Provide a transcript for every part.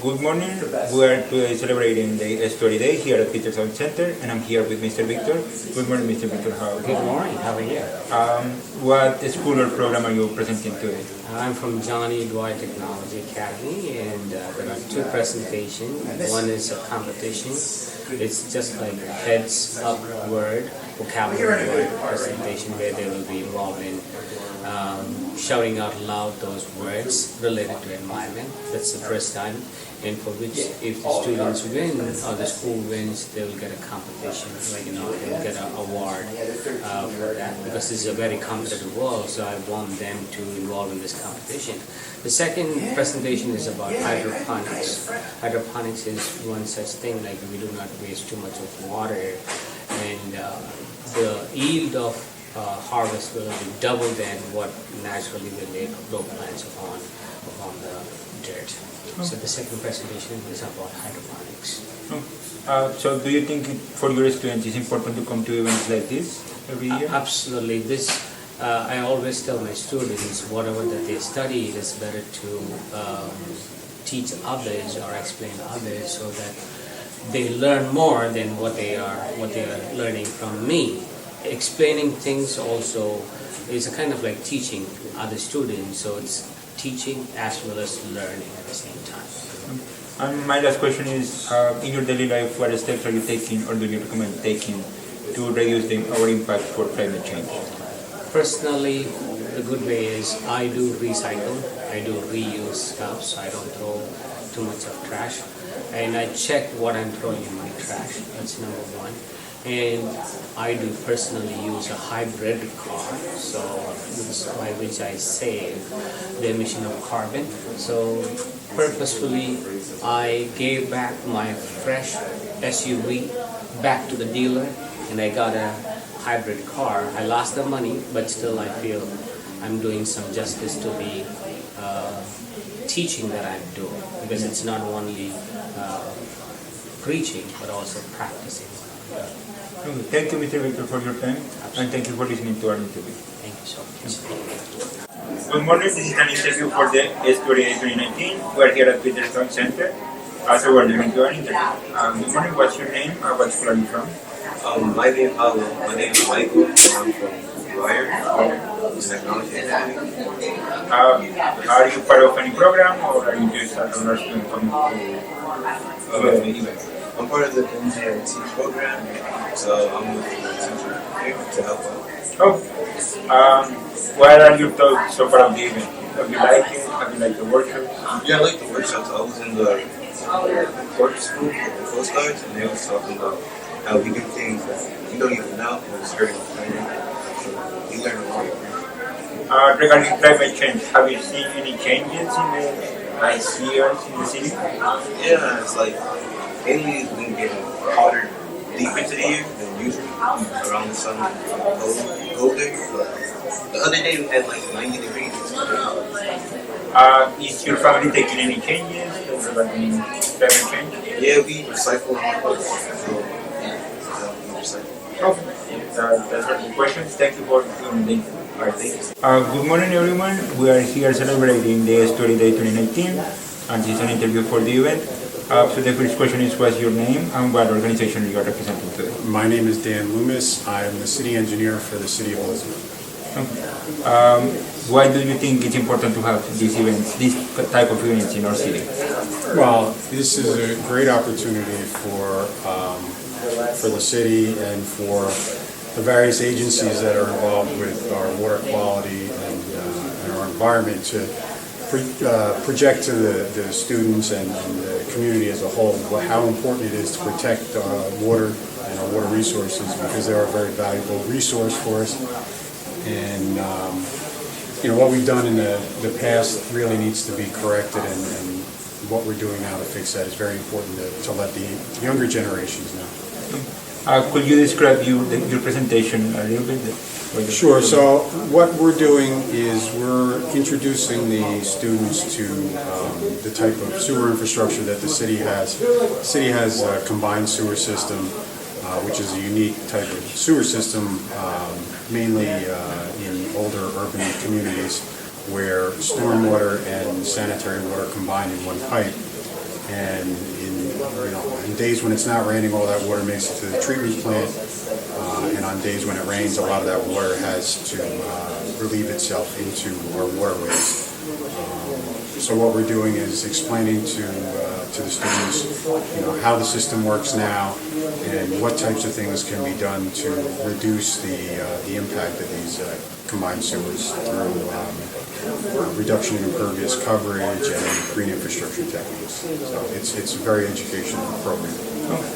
Good morning. We are today celebrating the Estuary Day here at Peterson Center, and I'm here with Mr. Victor. Good morning, Mr. Victor. How are you? Good morning. How are you? What school or program are you presenting today? I'm from Johnny Dwight Technology Academy, and there are two presentations. One is a competition. It's just like a heads up word, vocabulary word presentation where they will be involved in shouting out loud those words related to environment. That's the first time, and for which if the students win or the school wins, they will get a competition, they'll get an award for that, because this is a very competitive world, so I want them to involve in this competition. The second presentation is about hydroponics. Hydroponics is one such thing, like we do not waste too much of water, and the yield of harvest will be double than what naturally we grow plants upon the dirt. So the second presentation is about hydroponics. So do you think for your students it's important to come to events like this every year? Absolutely. This I always tell my students, whatever that they study, it is better to teach others or explain others so that they learn more than what they are learning from me. Explaining things also is a kind of like teaching other students, so it's teaching as well as learning at the same time. And my last question is, in your daily life, what steps are you taking or do you recommend taking to reduce our impact for climate change? Personally, the good way is I do recycle, I do reuse stuff, so I don't throw too much of trash, and I check what I'm throwing in my trash. That's number one. And I do personally use a hybrid car, so by which I save the emission of carbon. So purposefully, I gave back my fresh SUV back to the dealer, and I got a hybrid car. I lost the money, but still I feel I'm doing some justice to the teaching that I'm doing, because it's not only preaching but also practicing. Thank you, Mr. Victor, for your time, and thank you for listening to our interview. Thank you so much. Good morning. This is an interview for the Estuary 2019. We are here at Peterson Center. So we're doing an interview. Good morning. What's your name? What school are you from? My name is Michael. I'm from Technology Academy. Are you part of any program, or are you just a regular student coming to the event? I'm part of the engineering program, so I'm with the teacher here to help out. What are your thoughts so far of the event? Have you liked it? Have you liked the workshops? Yeah, I like the workshops. I was in the port school with the Coast Guards, and they was talking about how we do things that we don't even know, and it's very exciting. So we learn a lot. Regarding climate change, have you seen any changes in the last years in the city? Yeah, it's like lately it's been getting hotter deep into the year than usual. Around the sun, colder. The other day we had like 90 degrees. Is your family taking any changes regarding climate change? Yeah, we recycle our clothes. So we recycle. Okay. That's all the questions. Thank you for doing the interview. Good morning, everyone. We are here celebrating the Estuary Day 2019, and this is an interview for the event. So the first question is, what's your name and what organization you are representing today? My name is Dan Loomis. I am the city engineer for the city of Elizabeth. Why do you think it's important to have these events, this type of events in our city? Well, this is a great opportunity for the city and for the various agencies that are involved with our water quality and our environment to project to the students and the community as a whole how important it is to protect water and our water resources, because they are a very valuable resource for us. And what we've done in the past really needs to be corrected, and what we're doing now to fix that is very important to let the younger generations know. Could you describe your presentation a little bit? Sure. So what we're doing is we're introducing the students to the type of sewer infrastructure that the city has. The city has a combined sewer system, which is a unique type of sewer system, mainly in older urban communities where stormwater and sanitary water combine in one pipe. And in days when it's not raining, all that water makes it to the treatment plant. And on days when it rains, a lot of that water has to relieve itself into our waterways. So what we're doing is explaining to the students, how the system works now and what types of things can be done to reduce the impact of these combined sewers through reduction in impervious coverage and green infrastructure techniques. So it's a very educational program.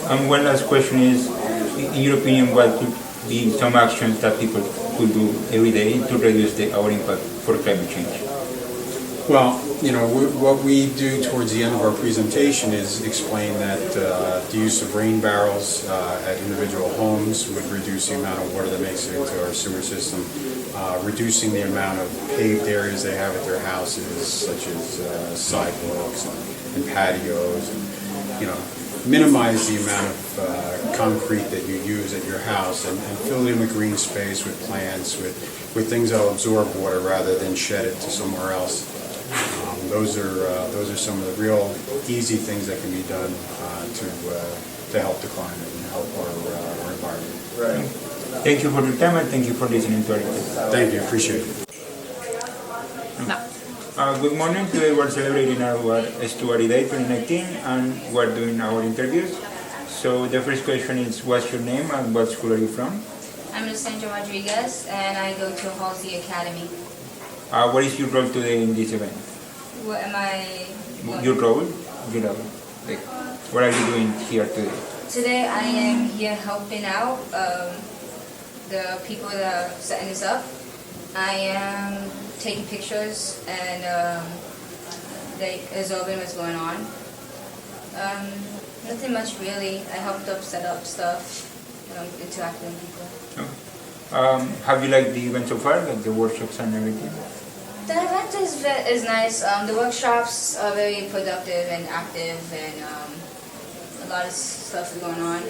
And one last question is, in your opinion, what could be some actions that people could do every day to reduce our impact for climate change? Well, what we do towards the end of our presentation is explain that the use of rain barrels at individual homes would reduce the amount of water that makes it into our sewer system, reducing the amount of paved areas they have at their houses, such as sidewalks and patios, and, minimize the amount of concrete that you use at your house and fill it in with green space, with plants, with things that will absorb water rather than shed it to somewhere else. Those are some of the real easy things that can be done to help the climate and help our environment. Right. Thank you for your time and thank you for listening to our interview. Thank you, appreciate it. Good morning. Today we're celebrating our Estuary Day 2019 and we're doing our interviews. So the first question is, what's your name and what school are you from? I'm Sandra Rodriguez and I go to Halsey Academy. What is your role today in this event? What am I? Your role? Like, what are you doing here today? Today I am here helping out the people that are setting this up. I am taking pictures and observing what's going on. Nothing much really. I helped up set up stuff, interacting with people. Okay. Have you liked the event so far, like the workshops and everything? The event is nice. The workshops are very productive and active, and a lot of stuff is going on. I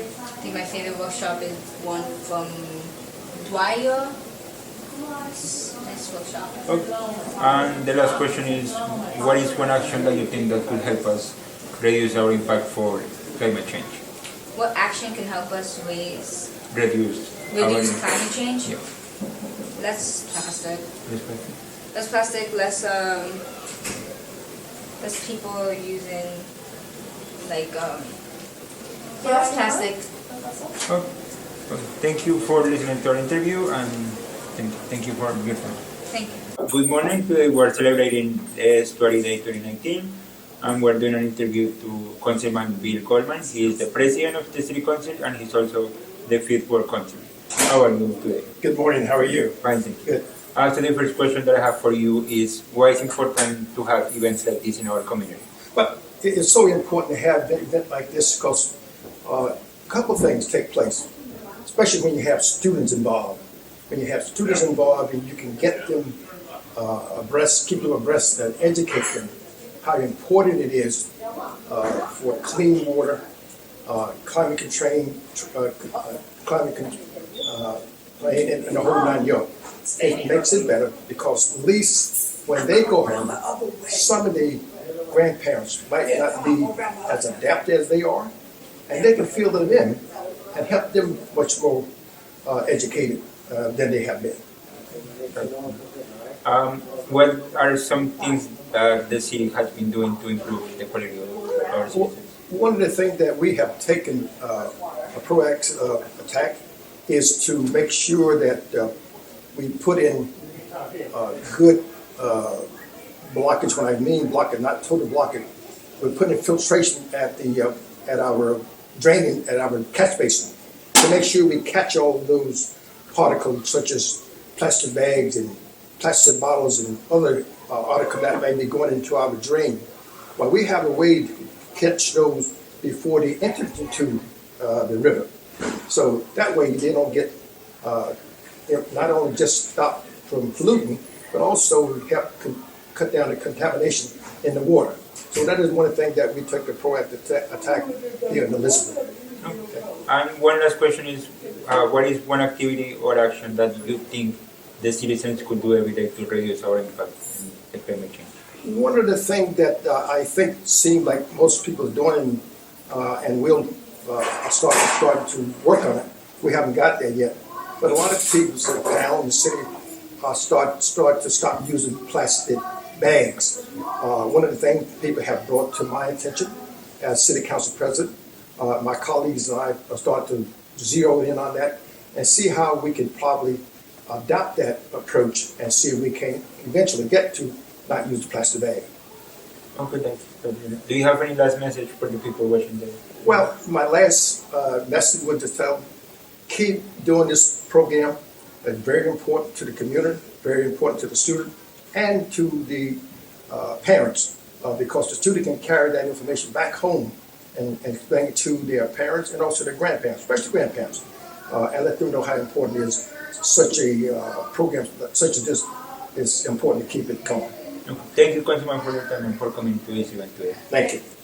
think my favorite workshop is one from Dwyer. Nice workshop. Okay. And the last question is, what is one action that you think that could help us reduce our impact for climate change? What action can help us reduce Reduce climate change? Yeah. Less plastic. Less plastic. Less people using less plastic. Okay. Thank you for listening to our interview and thank you for your time. Thank you. Good morning. Today we're celebrating Estuary Day 2019 and we're doing an interview to Councilman Bill Coleman. He is the president of the City Council and he's also the Fifth Ward Council. How are you today? Good morning, how are you? Fine, thank you. Good. So the first question that I have for you is, why is it important to have events like this in our community? Well, it's so important to have an event like this because a couple of things take place, especially when you have students involved. When you have students involved and you can get them abreast, keep them abreast and educate them how important it is for clean water, climate control, and the whole nine yards. It makes it better because at least when they go home, some of the grandparents might not be as adapted as they are, and they can fill them in and help them much more educated than they have been. What are some things that the city has been doing to improve the quality of our citizens? One of the things that we have taken a proactive attack is to make sure that we put in good blockage. When I mean blockage, not total blockage, we're putting filtration at our draining at our catch basin to make sure we catch all those particles such as plastic bags and plastic bottles and other articles that may be going into our drain. Well, we have a way to catch those before they enter into the river. So that way they don't get not only just stop from polluting, but also help cut down the contamination in the water. So that is one of the things that we took a proactive attack here in Elizabeth. Okay. And one last question is, what is one activity or action that you think the citizens could do every day to reduce our impact in the climate change? One of the things that I think seem like most people are doing, and we'll start to work on it. We haven't got there yet, but a lot of people in town and the city start to stop using plastic bags. One of the things people have brought to my attention as city council president, my colleagues and I are starting to zero in on that and see how we can probably adopt that approach and see if we can eventually get to not use the plastic bag. Okay, thank you. Do you have any last message for the people watching this? Well, my last message was to tell them, keep doing this program. It's very important to the community, very important to the student, and to the parents, because the student can carry that information back home and explain it to their parents and also their grandparents, especially grandparents, and let them know how important it is. Such a program such as this is important to keep it going. Okay. Thank you, Councilman, for your time and for coming to this event today. Thank you.